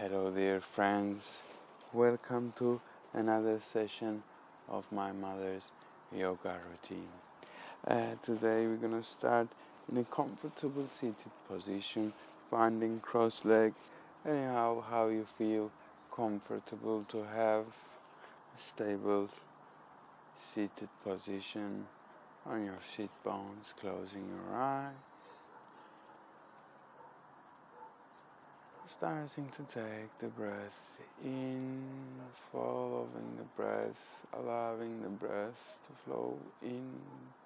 Hello dear friends, welcome to another session of my mother's yoga routine. Today we're going to start in a comfortable seated position, finding cross leg, anyhow how you feel comfortable to have a stable seated position on your sit bones, closing your eyes. Starting to take the breath in, following the breath, allowing the breath to flow in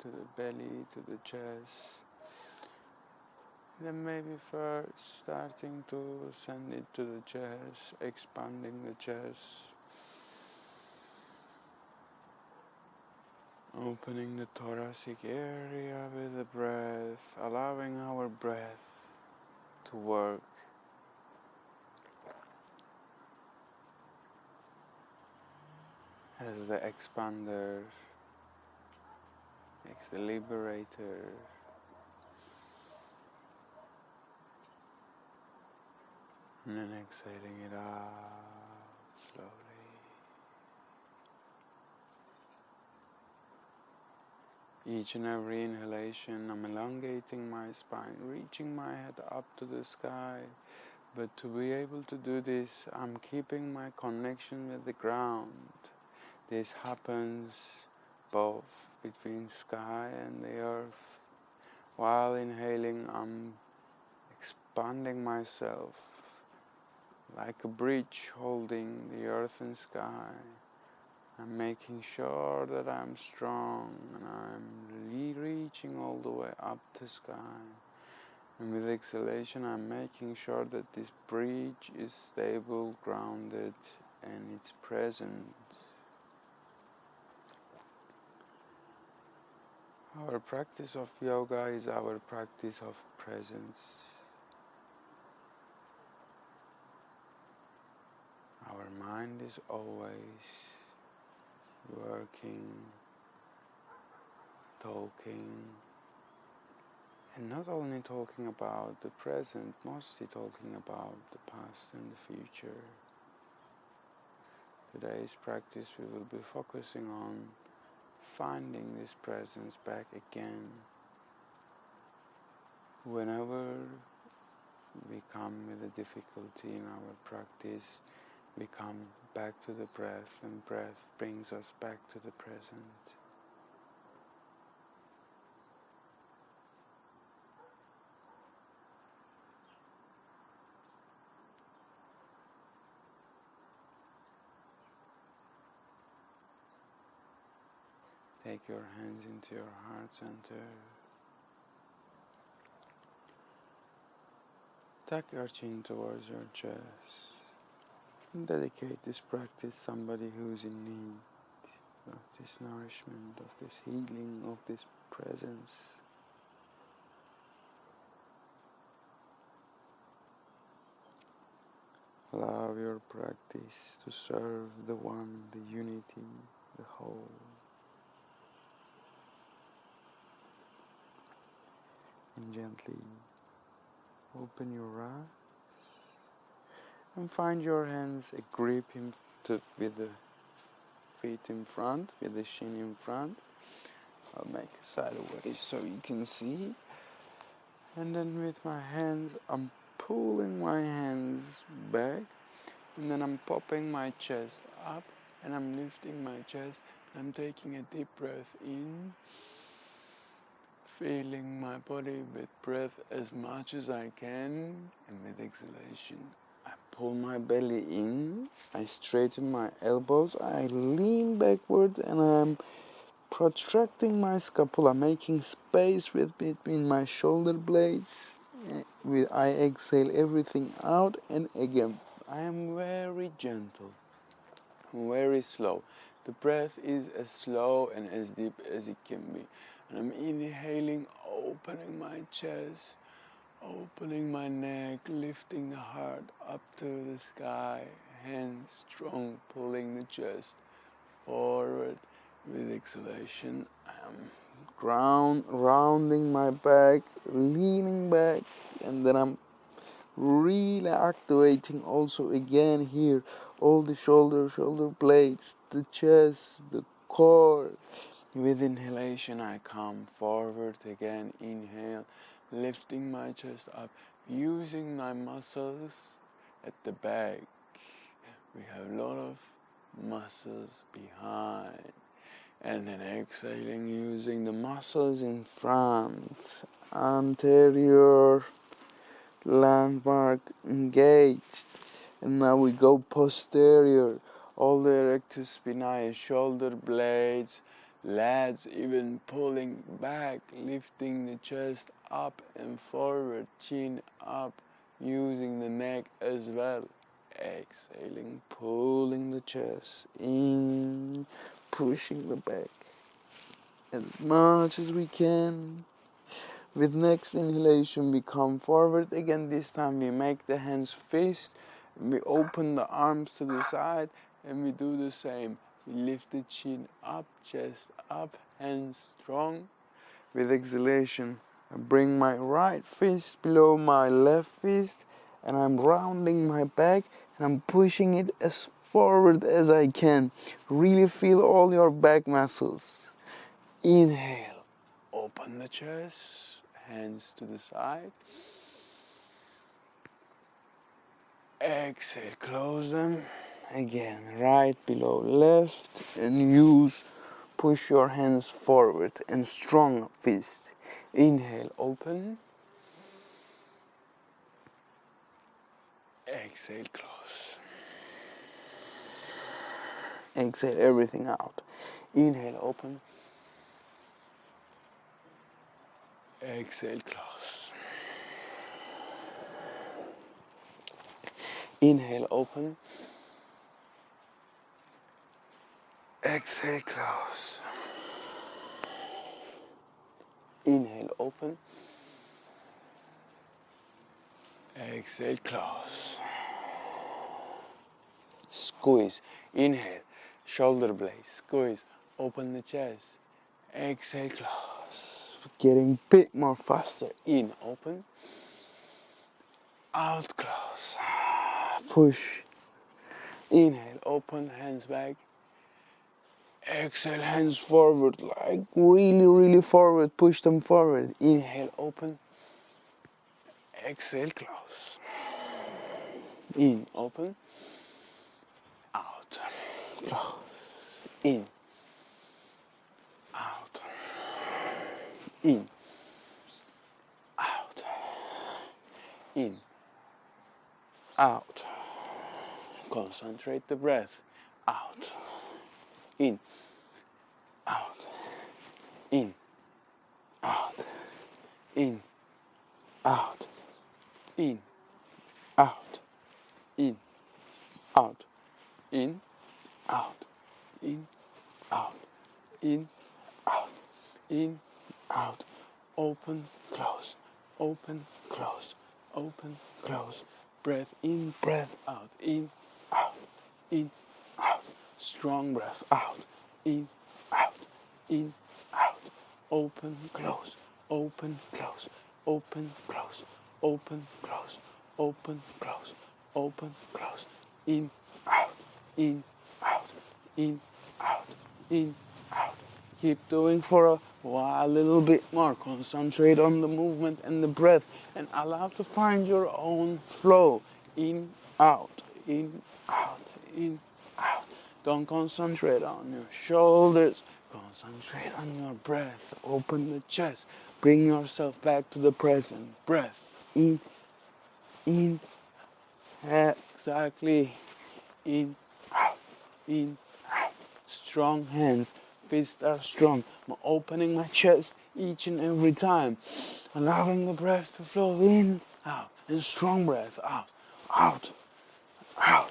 to the belly, to the chest. Then maybe first starting to send it to the chest, expanding the chest. Opening the thoracic area with the breath, allowing our breath to work. As the expander makes the liberator. And then exhaling it out slowly. Each and every inhalation, I'm elongating my spine, reaching my head up to the sky. But to be able to do this, I'm keeping my connection with the ground. This happens both between sky and the earth. While inhaling, I'm expanding myself like a bridge holding the earth and sky. I'm making sure that I'm strong and I'm reaching all the way up the sky. And with exhalation, I'm making sure that this bridge is stable, grounded, and it's present. Our practice of yoga is our practice of presence. Our mind is always working, talking, and not only talking about the present, mostly talking about the past and the future. Today's practice we will be focusing on finding this presence back again. Whenever we come with a difficulty in our practice, we come back to the breath, and breath brings us back to the present. Take your hands into your heart center. Tuck your chin towards your chest. And dedicate this practice to somebody who is in need of this nourishment, of this healing, of this presence. Allow your practice to serve the one, the unity, the whole. And gently open your eyes and find your hands a grip with the feet in front, with the shin in front. I'll make a sideways so you can see. And then with my hands, I'm pulling my hands back, and then I'm popping my chest up, and I'm lifting my chest. I'm taking a deep breath in, filling my body with breath as much as I can, and with exhalation, I pull my belly in, I straighten my elbows, I lean backward, and I'm protracting my scapula, making space between my shoulder blades. I exhale everything out, and again, I am very gentle, very slow. The breath is as slow and as deep as it can be. And I'm inhaling, opening my chest, opening my neck, lifting the heart up to the sky, hands strong, pulling the chest forward. With exhalation, I'm rounding my back, leaning back, and then I'm really activating also again here all the shoulder blades, the chest, the core. With inhalation I come forward again, inhale, lifting my chest up, using my muscles at the back. We have a lot of muscles behind. And then exhaling, using the muscles in front, anterior landmark engaged. And now we go posterior, all the rectus spinae, shoulder blades, lats even pulling back, lifting the chest up and forward, chin up, using the neck as well. Exhaling, pulling the chest in, pushing the back as much as we can. With next inhalation we come forward again. This time we make the hands fist, we open the arms to the side, and we do the same. We lift the chin up, chest up, hands strong. With exhalation I bring my right fist below my left fist, and I'm rounding my back and I'm pushing it as forward as I can. Really feel all your back muscles. Inhale, open the chest, hands to the side. Exhale, close them. Again, right below left, and push your hands forward and strong fist. Inhale, open. Exhale, close. Exhale everything out. Inhale, open. Exhale, close. Inhale, open. Exhale, close. Inhale, open. Exhale, close. Squeeze. Inhale, shoulder blades, squeeze. Open the chest. Exhale, close. Getting a bit more faster. In, open. Out, close. Push. Inhale, open, hands back. Exhale, hands forward, like really forward. Push them forward. Inhale, open. Exhale, close. In, open. Out, close. In, out. In, out. In, out. Concentrate the breath. Out. In, out. In, out. In, out. In, out. In, out. In, out. In, out. In, out. In, out. Open, close. Open, close. Open, close. Breath in, breath out. In, out. In, out. Strong breath out. In, out. In, out. Open, close. Open, close. Open, close. Open, close. Open, close. Open, close. In, out. In, out. In, out. In, out. Keep doing for a while, a little bit more. Concentrate on the movement and the breath, and allow to find your own flow. In, out. In, out. In, out. Don't concentrate on your shoulders. Concentrate on your breath. Open the chest. Bring yourself back to the present. Breath. In. In. Exactly. In. Out. In. Out. Strong hands. Fists are strong. I'm opening my chest each and every time. Allowing the breath to flow in, out. And strong breath. Out. Out. Out.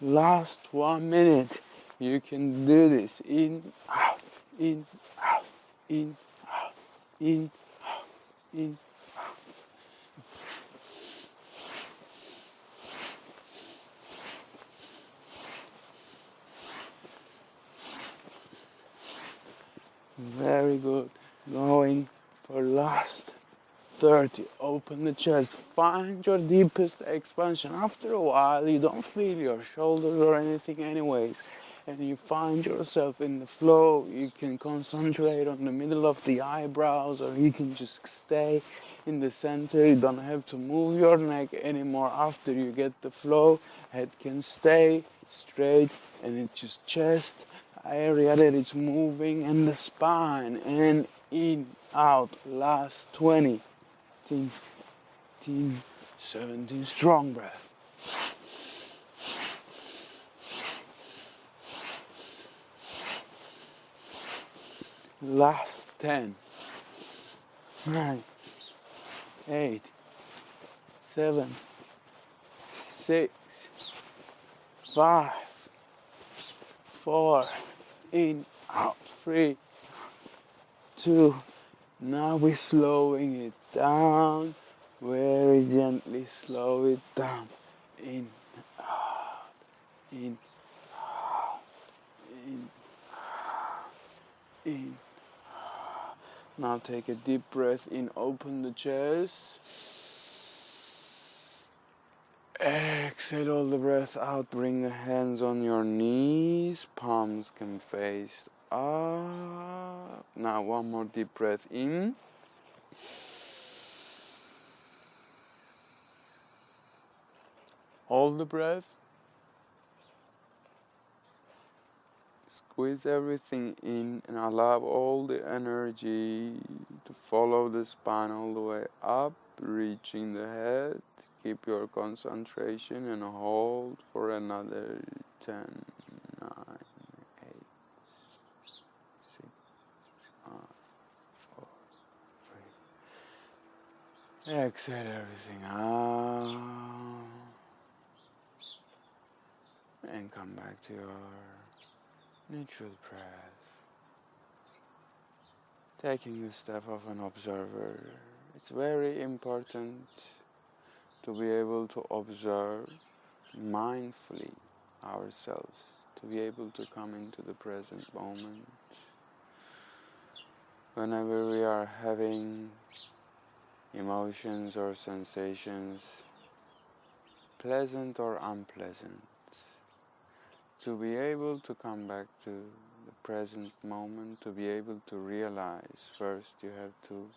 Last 1 minute. You can do this. In, out, in, out, in, out, in, out, in, out. Very good. Going for last 30. Open the chest. Find your deepest expansion. After a while, you don't feel your shoulders or anything anyways. And you find yourself in the flow. You can concentrate on the middle of the eyebrows, or you can just stay in the center. You don't have to move your neck anymore after you get the flow. Head can stay straight, and it's just chest area that it's moving, and the spine. And in, out, last 20. 18, 17, strong breath. Last 10, 9, 8, 7, 6, 5, 4, in, out, 3, 2. Now we're slowing it down, very gently slow it down. In, out, in, out, in. Now take a deep breath in, open the chest. Exhale all the breath out, bring the hands on your knees, palms can face up. Now one more deep breath in. Hold the breath. Squeeze everything in and allow all the energy to follow the spine all the way up, reaching the head. Keep your concentration and hold for another 10, 9, 8, 6, 5, 4, 3. Exhale everything out. And come back to your neutral breath. Taking the step of an observer. It's very important to be able to observe mindfully ourselves, to be able to come into the present moment. Whenever we are having emotions or sensations, pleasant or unpleasant, to be able to come back to the present moment, to be able to realize, first you have to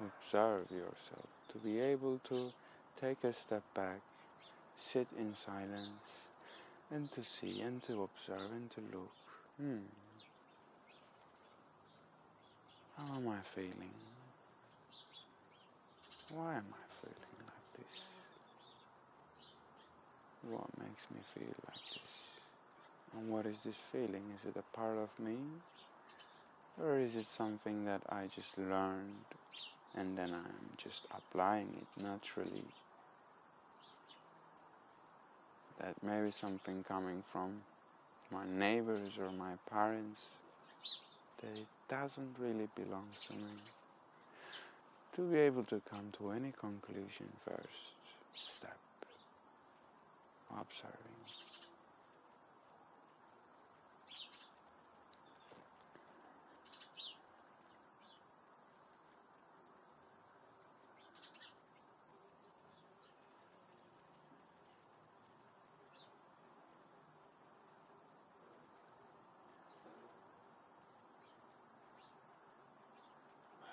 observe yourself, to be able to take a step back, sit in silence, and to see, and to observe, and to look. How am I feeling? Why am I feeling like this? What makes me feel like this? And what is this feeling? Is it a part of me? Or is it something that I just learned and then I'm just applying it naturally? That may be something coming from my neighbors or my parents, that it doesn't really belong to me. To be able to come to any conclusion, first step, observing.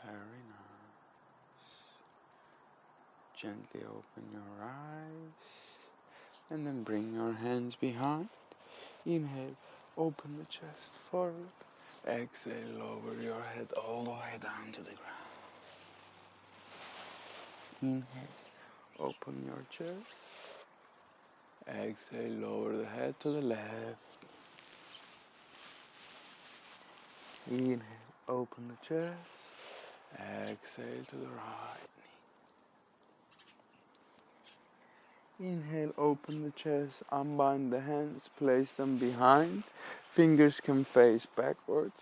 Very nice. Gently open your eyes and then bring your hands behind. Inhale, open the chest forward. Exhale, lower your head all the way down to the ground. Inhale, open your chest. Exhale, lower the head to the left. Inhale, open the chest. Exhale to the right knee. Inhale, open the chest, unbind the hands, place them behind. Fingers can face backwards.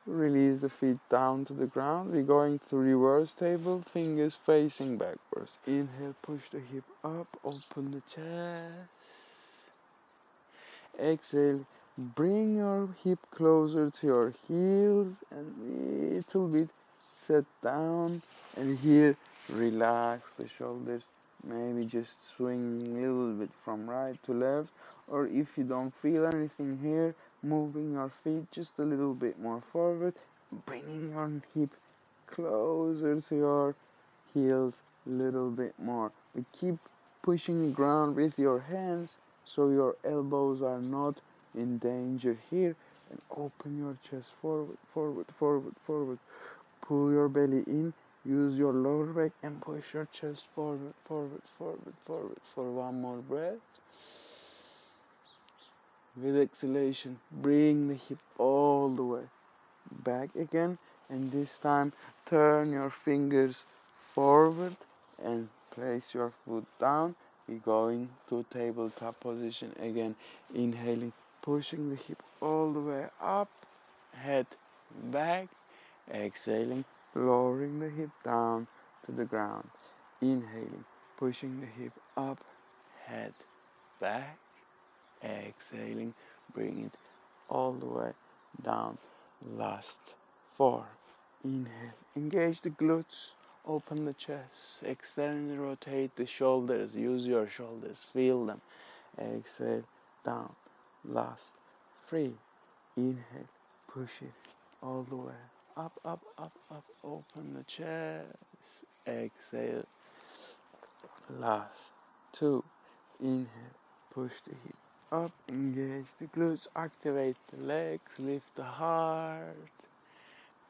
Release the feet down to the ground. We're going to reverse table, fingers facing backwards. Inhale, push the hip up, open the chest. Exhale, Bring your hip closer to your heels and little bit set down, and here relax the shoulders. Maybe just swing a little bit from right to left, or if you don't feel anything here, moving your feet just a little bit more forward, bringing your hip closer to your heels a little bit more. We keep pushing the ground with your hands so your elbows are not in danger here, and open your chest forward, forward, forward, forward. Pull your belly in, use your lower back and push your chest forward, forward, forward, forward for one more breath. With exhalation, bring the hip all the way back again, and this time turn your fingers forward and place your foot down. We're going to tabletop position again. Inhaling, pushing the hip all the way up, head back. Exhaling, lowering the hip down to the ground. Inhaling, pushing the hip up, head back. Exhaling, bring it all the way down. Last 4. Inhale, engage the glutes, open the chest, externally rotate the shoulders, use your shoulders, feel them. Exhale, down. Last 3. Inhale, push it all the way up, up, up, up, open the chest. Exhale. Last 2. Inhale, push the hip up, engage the glutes, activate the legs, lift the heart.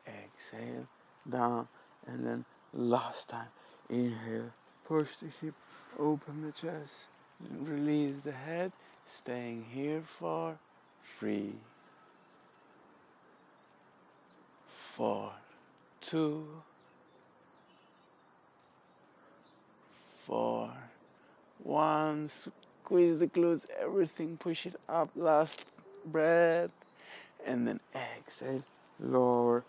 Exhale, down, and then last time. Inhale, push the hip, open the chest, release the head, staying here for 3, 4, 2, 4, 1. Squeeze the glutes, everything, push it up, last breath, and then exhale, lower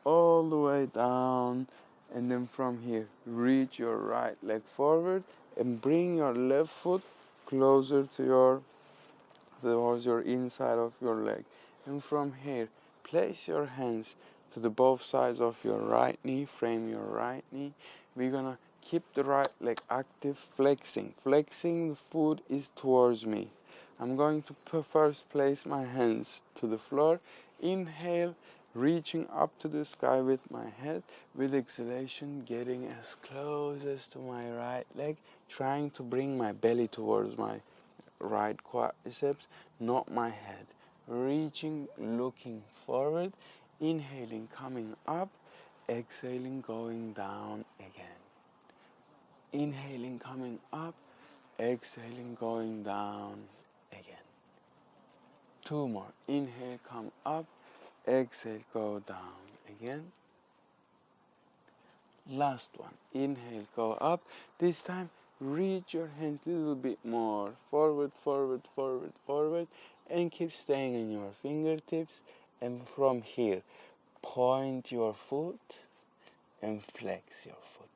all the way down, and then from here, reach your right leg forward and bring your left foot closer to towards your inside of your leg. And from here, place your hands to the both sides of your right knee, frame your right knee. We're gonna keep the right leg active, flexing. Flexing, the foot is towards me. I'm going to first place my hands to the floor. Inhale, reaching up to the sky with my head. With exhalation, getting as close as to my right leg, trying to bring my belly towards my right quadriceps, not my head. Reaching, looking forward, inhaling, coming up, exhaling, going down again. Inhaling, coming up, exhaling, going down again. 2 more. Inhale, come up, exhale, go down again. Last one. Inhale, go up. This time, reach your hands a little bit more. Forward, forward, forward, forward. And keep staying on your fingertips. And from here, point your foot and flex your foot.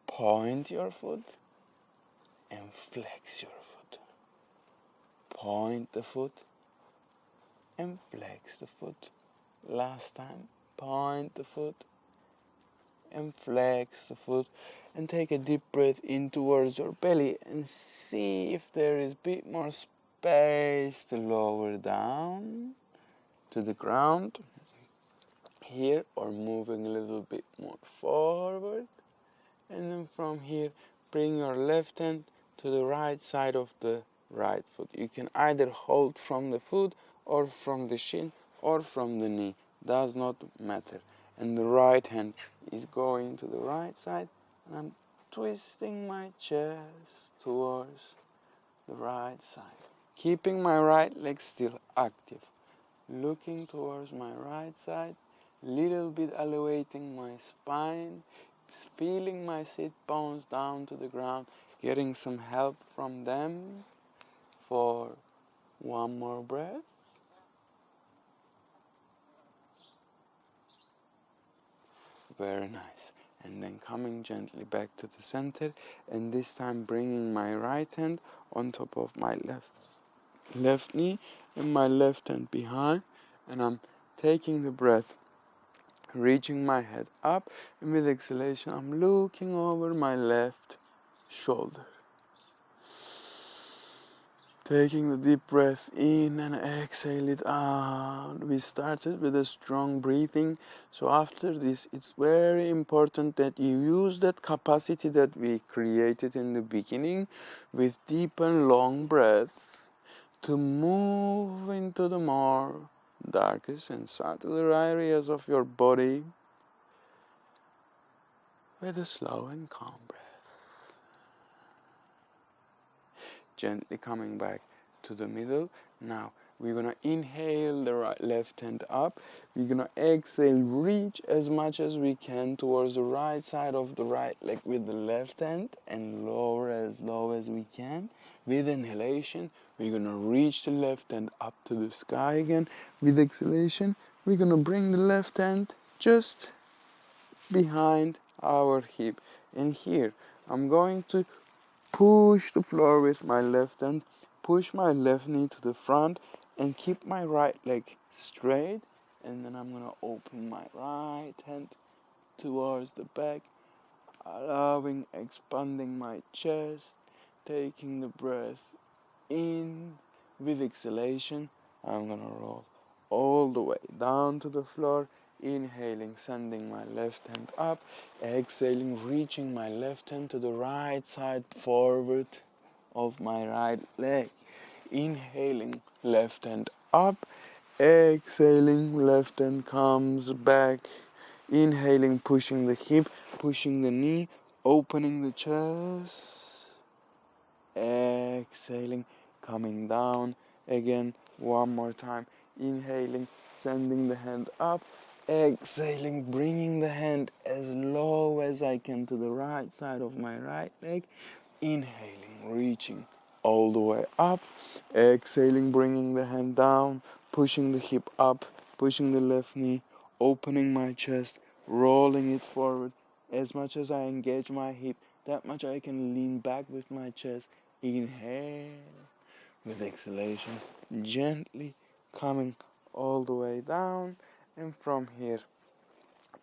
Point your foot and flex your foot. Point the foot and flex the foot. Last time, point the foot and flex the foot, and take a deep breath in towards your belly and see if there is a bit more space to lower down to the ground here, or moving a little bit more forward. And then from here, bring your left hand to the right side of the right foot. You can either hold from the foot or from the shin or from the knee, does not matter. And the right hand is going to the right side, and I'm twisting my chest towards the right side, keeping my right leg still active, looking towards my right side, little bit elevating my spine, feeling my sit bones down to the ground, getting some help from them for 1 more breath. Very nice. And then coming gently back to the center, and this time bringing my right hand on top of my left knee and my left hand behind, and I'm taking the breath, reaching my head up, and with exhalation I'm looking over my left shoulder. Taking the deep breath in and exhale it out. We started with a strong breathing, so after this it's very important that you use that capacity that we created in the beginning with deep and long breath to move into the more darkest and subtler areas of your body with a slow and calm breath. Gently coming back to the middle. Now we're gonna inhale the left hand up. We're gonna exhale, reach as much as we can towards the right side of the right leg with the left hand and lower as low as we can. With inhalation, we're gonna reach the left hand up to the sky again. With exhalation, we're gonna bring the left hand just behind our hip. And here, I'm going to push the floor with my left hand, push my left knee to the front, and keep my right leg straight. And then I'm gonna open my right hand towards the back, allowing, expanding my chest, taking the breath in. With exhalation, I'm gonna roll all the way down to the floor. Inhaling, sending my left hand up. Exhaling, reaching my left hand to the right side forward of my right leg. Inhaling, left hand up. Exhaling, left hand comes back. Inhaling, pushing the hip, pushing the knee, opening the chest. Exhaling, coming down again one more time. Inhaling, sending the hand up. Exhaling, bringing the hand as low as I can to the right side of my right leg. Inhaling, reaching all the way up. Exhaling, bringing the hand down, pushing the hip up, pushing the left knee, opening my chest, rolling it forward. As much as I engage my hip, that much I can lean back with my chest. Inhale. With exhalation, gently coming all the way down. And from here,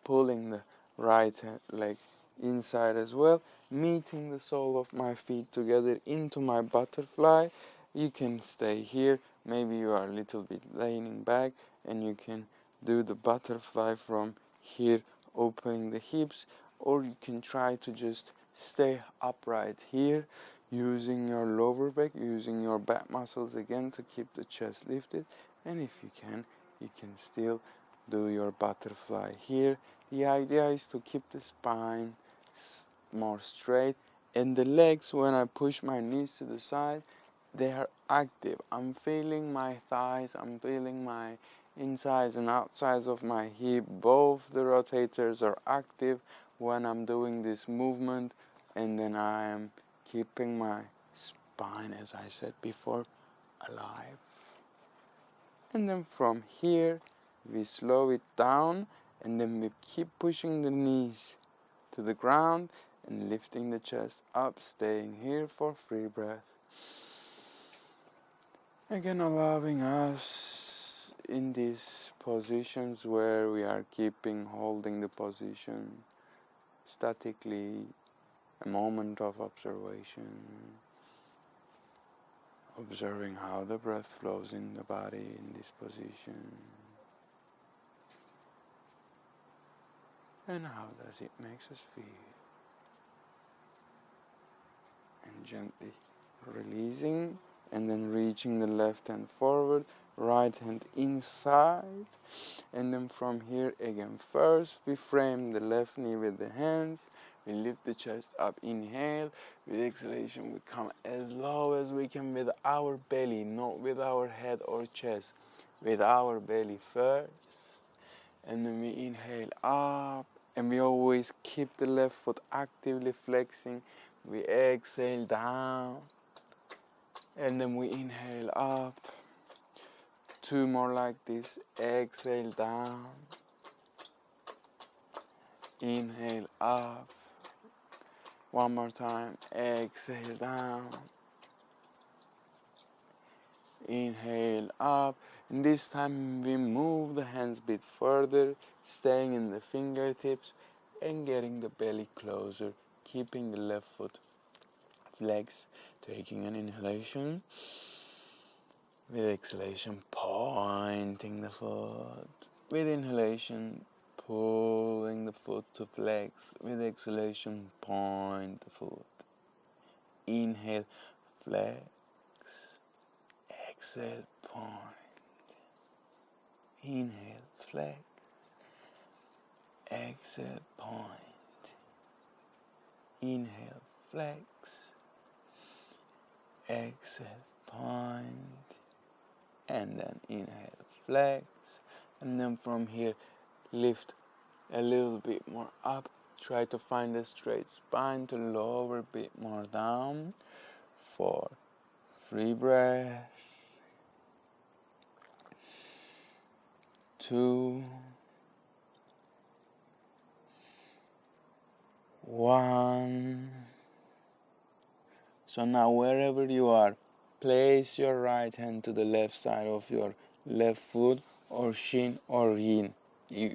pulling the right leg inside as well, meeting the sole of my feet together into my butterfly. You can stay here. Maybe you are a little bit leaning back and you can do the butterfly from here, opening the hips, or you can try to just stay upright here, using your lower back, using your back muscles again to keep the chest lifted. And if you can still do your butterfly here. The idea is to keep the spine more straight, and the legs, when I push my knees to the side, they are active. I'm feeling my thighs, I'm feeling my insides and outsides of my hip. Both the rotators are active when I'm doing this movement, and then I am keeping my spine, as I said before, alive. And then from here, we slow it down, and then we keep pushing the knees to the ground and lifting the chest up, staying here for 3 breaths. Again, allowing us in these positions where we are holding the position statically, a moment of observation, observing how the breath flows in the body in this position. And how does it make us feel? And gently releasing, and then reaching the left hand forward, right hand inside, and then from here again, first we frame the left knee with the hands, we lift the chest up, inhale, with exhalation we come as low as we can with our belly, not with our head or chest, with our belly first, and then we inhale up, and we always keep the left foot actively flexing. We exhale down, and then we inhale up. 2 more like this. Exhale down, inhale up. 1 more time. Exhale down, Inhale up, and this time we move the hands a bit further, staying in the fingertips and getting the belly closer, keeping the left foot flexed, taking an inhalation, with exhalation pointing the foot, with inhalation pulling the foot to flex, with exhalation point the foot. Inhale, flex, exhale, point. Inhale, flex, exhale, point. Inhale, flex, exhale, point. And then inhale, flex. And then from here, lift a little bit more up. Try to find a straight spine to lower a bit more down. 4, 3 breaths. 2, 1. So now wherever you are, place your right hand to the left side of your left foot or shin or yin,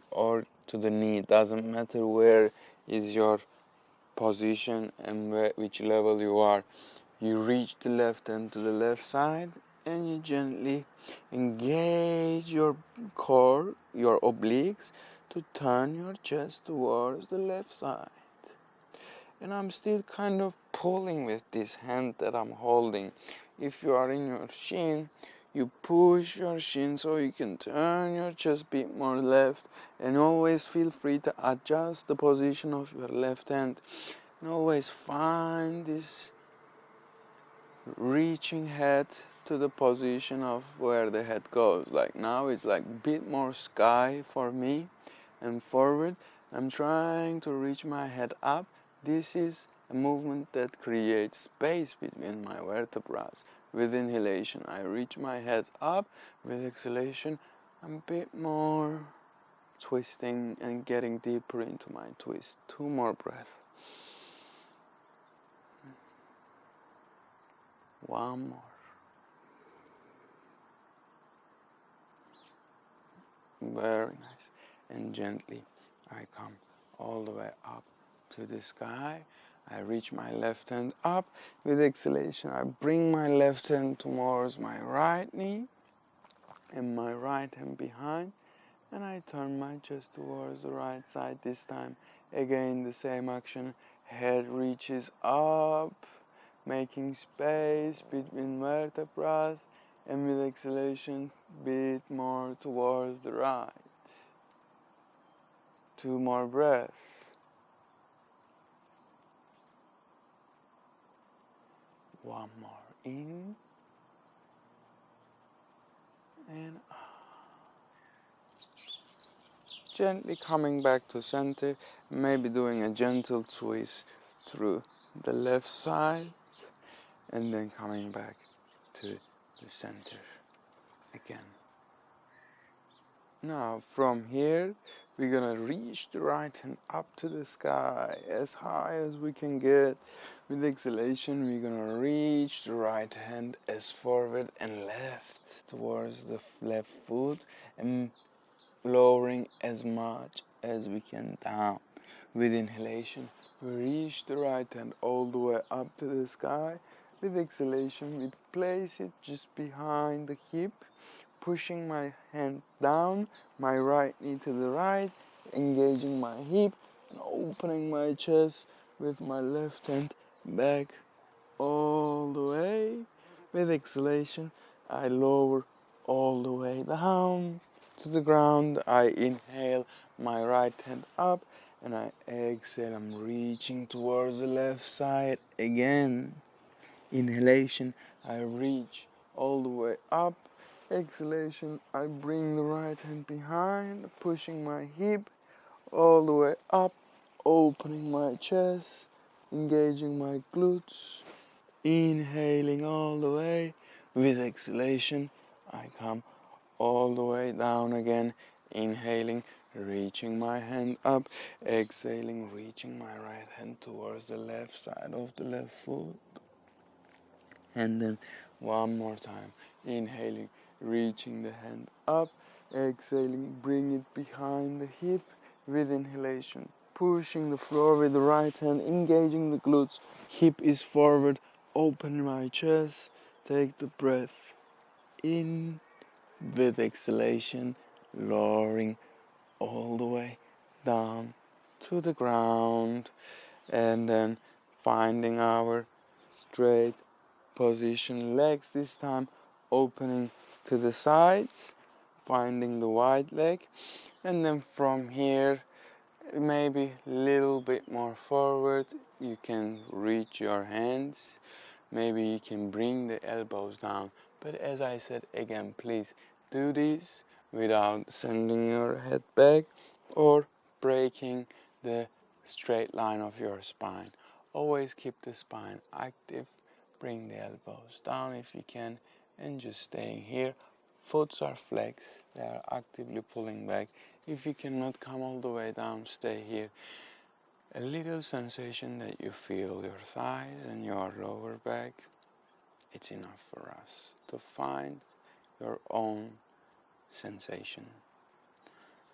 or to the knee. It doesn't matter where is your position and which level you are. You reach the left hand to the left side and you gently engage your core, your obliques, to turn your chest towards the left side. And I'm still kind of pulling with this hand that I'm holding. If you are in your shin, you push your shin so you can turn your chest a bit more left, and always feel free to adjust the position of your left hand. And always find this reaching head to the position of where the head goes. Like now it's like a bit more sky for me and forward. I'm trying to reach my head up. This is a movement that creates space between my vertebrae. With inhalation, I reach my head up. With exhalation, I'm a bit more twisting and getting deeper into my twist. 2 more breaths. 1 more. Very nice. And gently, I come all the way up to the sky. I reach my left hand up. With exhalation, I bring my left hand towards my right knee and my right hand behind, and I turn my chest towards the right side this time. Again, the same action. Head reaches up, making space between vertebrae, and with exhalation, bit more towards the right. 2 more breaths. 1 more in and out. Gently coming back to center, maybe doing a gentle twist through the left side and then coming back to the center again. Now from here, we're gonna reach the right hand up to the sky as high as we can get. With exhalation, we're gonna reach the right hand as forward and left towards the left foot and lowering as much as we can down. With inhalation, we reach the right hand all the way up to the sky. With exhalation, we place it just behind the hip, pushing my hand down, my right knee to the right, engaging my hip and opening my chest with my left hand back all the way. With exhalation, I lower all the way down to the ground. I inhale my right hand up and I exhale. I'm reaching towards the left side again. Inhalation, I reach all the way up. Exhalation, I bring the right hand behind, pushing my hip all the way up, opening my chest, engaging my glutes. Inhaling all the way. With exhalation, I come all the way down again. Inhaling, reaching my hand up. Exhaling, reaching my right hand towards the left side of the left foot. And then 1 more time. Inhaling, reaching the hand up. Exhaling, bring it behind the hip with inhalation. Pushing the floor with the right hand, engaging the glutes. Hip is forward, open my chest. Take the breath in with exhalation, lowering all the way down to the ground, and then finding our straight position, legs this time opening to the sides, finding the wide leg, and then from here maybe a little bit more forward. You can reach your hands, maybe you can bring the elbows down, but as I said again, please do this without sending your head back or breaking the straight line of your spine. Always keep the spine active. Bring the elbows down if you can, and just staying here. Foots are flexed, they are actively pulling back. If you cannot come all the way down, stay here. A little sensation that you feel your thighs and your lower back, it's enough for us to find your own sensation.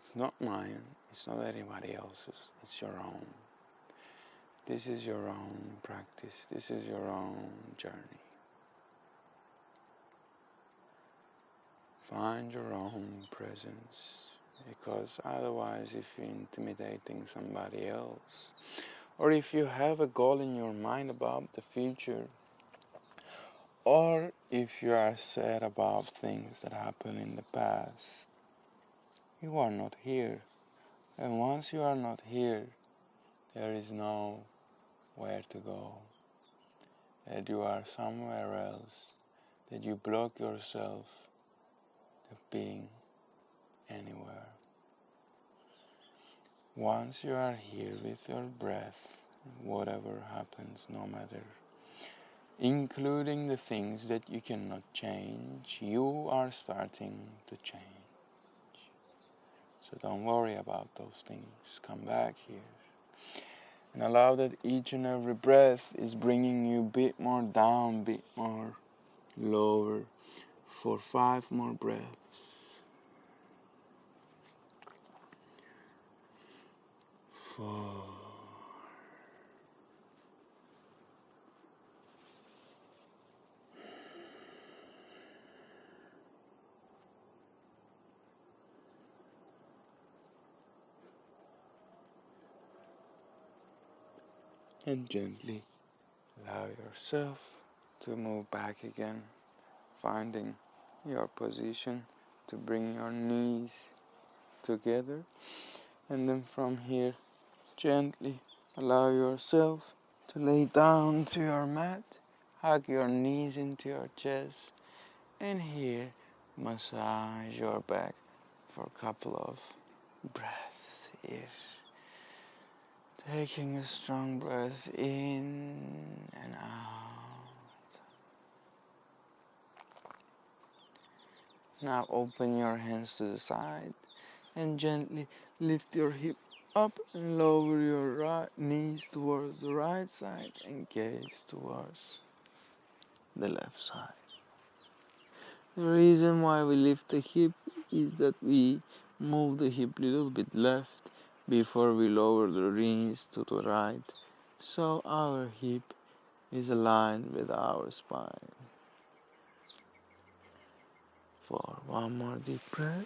It's not mine, it's not anybody else's, it's your own. This is your own practice, this is your own journey. Find your own presence, because otherwise if you're intimidating somebody else, or if you have a goal in your mind about the future, or if you are sad about things that happened in the past, you are not here. And once you are not here, there is no where to go. That you are somewhere else, that you block yourself to being anywhere. Once you are here with your breath, whatever happens, no matter, including the things that you cannot change, you are starting to change. So don't worry about those things. Come back here. And allow that each and every breath is bringing you a bit more down, a bit more lower, for 5 more breaths. 4. And gently allow yourself to move back again, finding your position, to bring your knees together, and then from here gently allow yourself to lay down to your mat, hug your knees into your chest, and here massage your back for a couple of breaths here. Taking a strong breath in and out. Now open your hands to the side and gently lift your hip up and lower your right knees towards the right side and gaze towards the left side. The reason why we lift the hip is that we move the hip a little bit left before we lower the knees to the right, so our hip is aligned with our spine. For 1 more deep breath,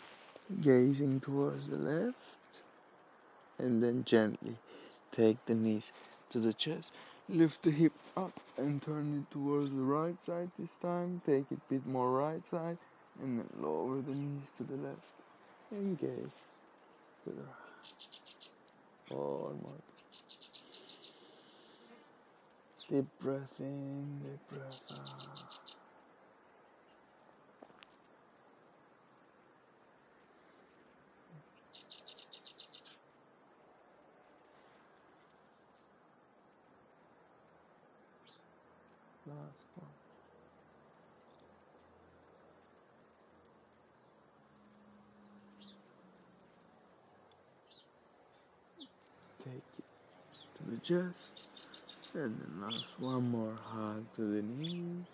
gazing towards the left, and then gently take the knees to the chest. Lift the hip up and turn it towards the right side this time. Take it a bit more right side, and then lower the knees to the left and gaze to the right. 4 more. Deep breath in, deep breath out. Last one. Take it to the chest, and then last 1 more hug to the knees,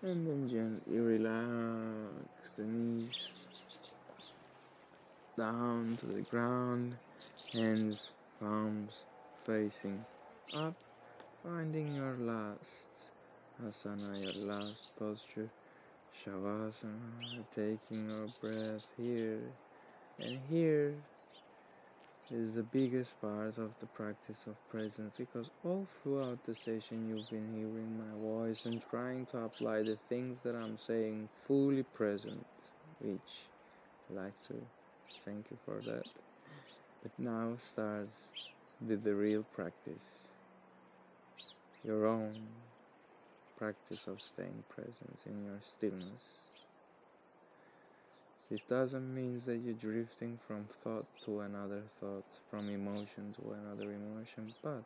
And then gently relax the knees down to the ground, hands, palms facing up, finding your last asana, your last posture, Savasana, taking your breath here. And here is the biggest part of the practice of presence, because all throughout the session you've been hearing my voice and trying to apply the things that I'm saying fully present, which I like to thank you for that. But now starts with the real practice, your own practice of staying present in your stillness. This doesn't mean that you're drifting from thought to another thought, from emotion to another emotion, but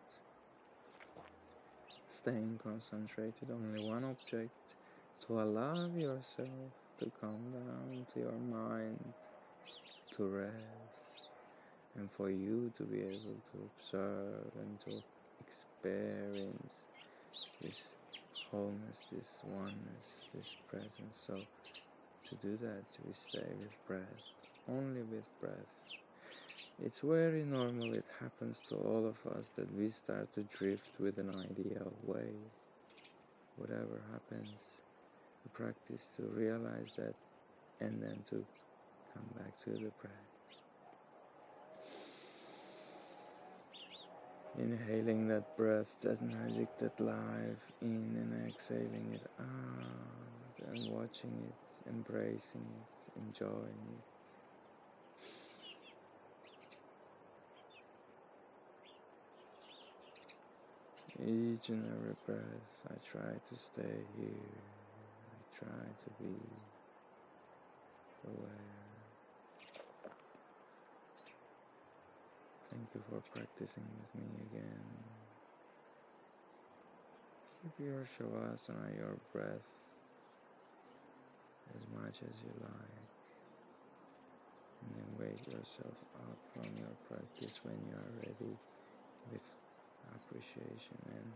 staying concentrated on only one object to allow yourself to calm down, to your mind to rest, and for you to be able to observe and to experience this wholeness, this oneness, this presence. So to do that, we stay with breath, only with breath. It's very normal, it happens to all of us, that we start to drift with an ideal way. Whatever happens, we practice to realize that and then to come back to the breath. Inhaling that breath, that magic, that life in, and exhaling it out, and watching it, embracing it, enjoying it. Each and every breath, I try to stay here. I try to be aware. Thank you for practicing with me again. Keep your Savasana, your breath, as much as you like. And then wake yourself up from your practice when you are ready, with appreciation and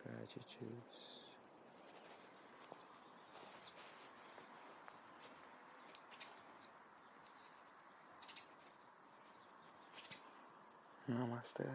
gratitude. Namaste.